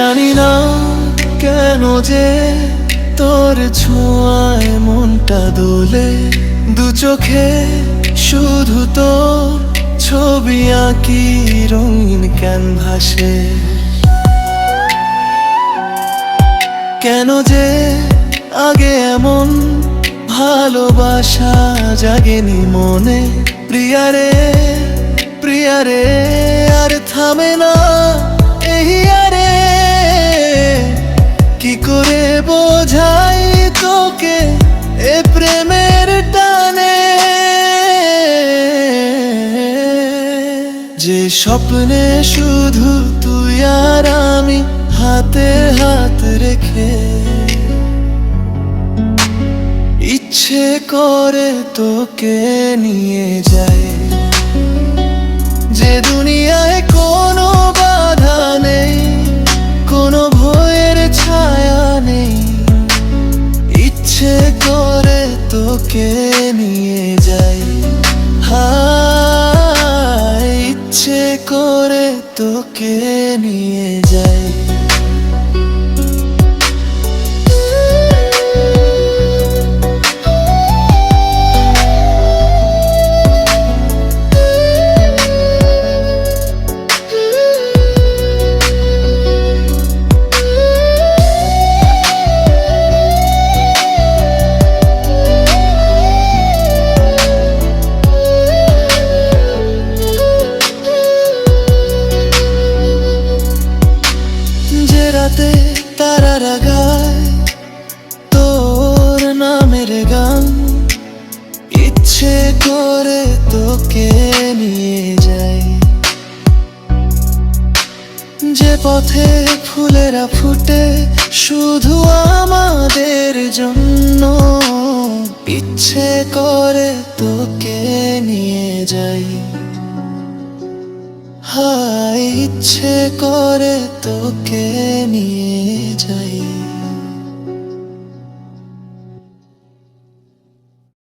জানি না কেন যে তোর ছোঁয়ায় মনটা দোলে, দু চোখে শুধু তোর ছবি আঁকি রঙিন ক্যানভাসে। কেন যে আগে এমন ভালোবাসা জাগেনি মনে, প্রিয়ারে প্রিয়ারে আর থামে না এই আরে। কি করে বোঝাই তোকে এ প্রেমের টানে, যে স্বপ্নে শুধু তুই আর আমি হাতে হাত রেখে, ইচ্ছে করে তোকে নিয়ে যাই। যে দুনিয়ায় কোনো বাধা নেই, কোনো ভয়ের ছায়া নেই, ইচ্ছে করে তোকে নিয়ে যাই। হায় ইচ্ছে করে তোকে নিয়ে যাই। রাতে তারারা গায় তোর নামের গান, ইচ্ছে করে তোকে নিয়ে যাই। যে পথে ফুলেরা ফুটে শুধু আমাদের জন্য, ইচ্ছে করে তোকে নিয়ে যাই। হায় ইচ্ছে করে তোকে নিয়ে যাই।